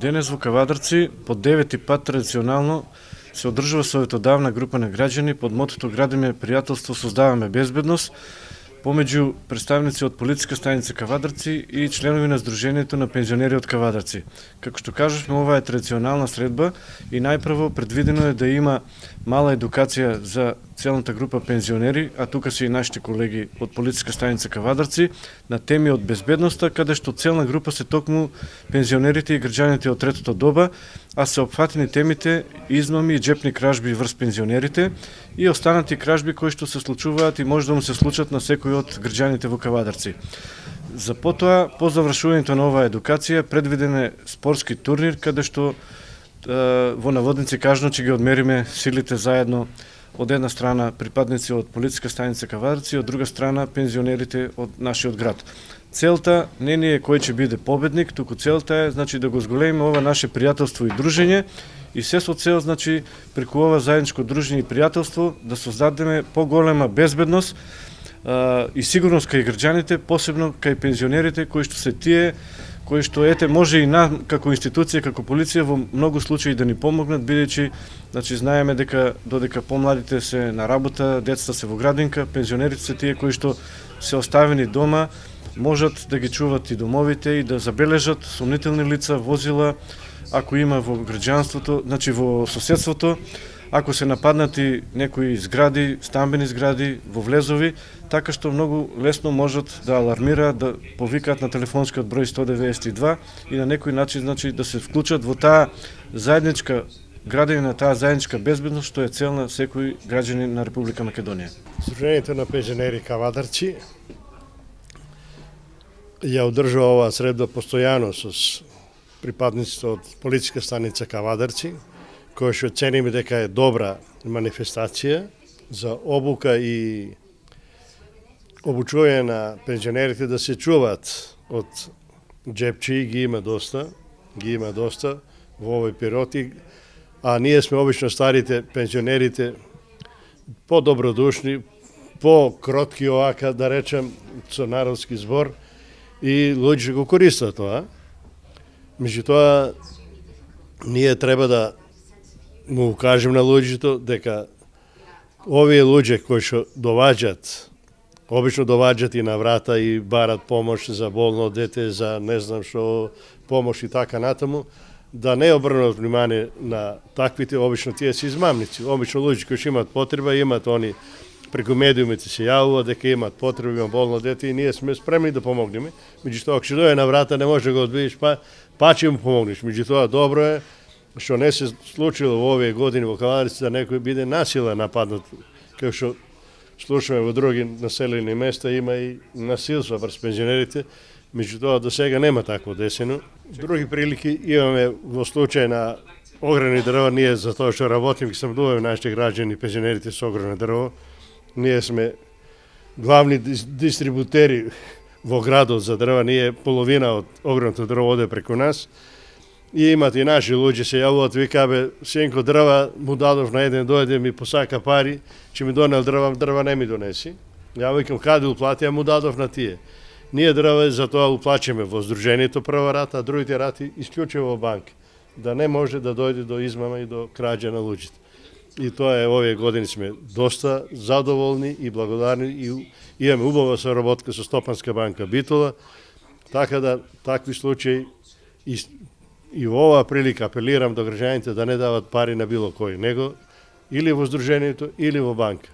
Денес во Кавадарци по 9-ти пат традиционално се одржува советодавна група на граѓани под мотото "Градиме пријателство, создаваме безбедност", помеѓу представници од полициска станица Кавадарци и членови на Сдруженијето на пензионери од Кавадарци. Како што кажавме, ова е традиционална средба и најпрво предвидено е да има мала едукација за целната група пензионери, а тука се и нашите колеги од полициска станица Кавадарци, на теми од безбедноста, каде што целна група се токму пензионерите и граѓаните од третото доба, а се опфатени темите измами и джепни кражби врз пензионерите и останати кражби кои што се случуваат и може да му се случат на секој од граѓаните во Кавадарци. За потоа, по завршувањето на оваа едукација, предвиден е спортски турнир, каде што во наводници кажано ќе ги одмериме силите заедно, од една страна припадници од полициска станица Кавадарци и од друга страна пензионерите од нашиот град. Целта не е кој ќе биде победник, туку целта е да го зголемиме ова наше пријателство и дружење и се со цел преку ова заедничко дружење и пријателство да создадеме поголема безбедност и сигурност кај граѓаните, посебно кај пензионерите кои што се тие кои што може и како институција, како полиција во многу случаи да ни помогнат, бидејќи знаеме дека додека помладите се на работа, децата се во градинка, пензионерите се тие кои што се оставени дома, можат да ги чуват и домовите и да забележат сомнителни лица, возила, ако има во граѓанството, во соседството, ако се нападнати некои згради, стамбени згради во влезови, така што многу лесно можат да алармираат, да повикаат на телефонскиот број 192 и на некој начин да се вклучат во таа заедничка градење на таа заедничка безбедност што е цел на секој граѓанин на Република Македонија. Сдруженијето на пензионери Кавадарци ја одржува оваа средба постојано со припадниците од полициска станица Кавадарци, која што цениме дека е добра манифестација за обука и обучување на пензионерите да се чуваат од джепчи, ги има доста во овој период, а ние сме обично старите пензионерите по-добродушни, по-кротки овака, да речем, со народски збор, и луѓе го користат тоа. Меѓутоа, ние треба да му укажем на луѓето дека овие луѓе кои што доваѓаат, обично доваѓаат и на врата и барат помош за болно дете, за не знам што помош и така натаму, да не обрнат внимание на таквите, обично тие се измамници. Обично луѓе кои што имаат потреба, имаат они преку медиумите се јавува дека имаат потреба, има болно дете и ние сме спремни да помогнеме. Меѓутоа, ако ќе дојде на врата, не може да го одбиеш, па ќе му помогнеш. Меѓутоа, добро е што не се случило во овие години во Кавадарци да некој биде насила нападнат, како што слушаме во други населени места, има и насилства врз пензионерите, меѓутоа до сега нема такво десено. Други прилики имаме во случај на ограни дрва, ние за тоа што работиме, ќе снабдуваме нашите граѓани и пензионерите со ограни дрво. Ние сме главни дистрибутери во градот за дрва, ние половина од огромното дрво оде преку нас. И имат и наши луѓе се јавуваат, викабе, сенко дрва му дадов на еден, дојде ми посака пари, че ми донел дрва не ми донеси. Ја викам, каде уплати, му дадов на тие. Ние дрва за тоа уплачеме во Сдруженијето прва рата, а другите рати исклучиво во банка, да не може да дојде до измама и до краѓа на луѓето. И тоа е, овие години сме доста задоволни и благодарни и имаме убава соработка со Стопанска банка Битола, така да такви случаи и во оваа прилика апелирам до граѓаните да не дават пари на било кој, него или во Сдруженијето или во банка.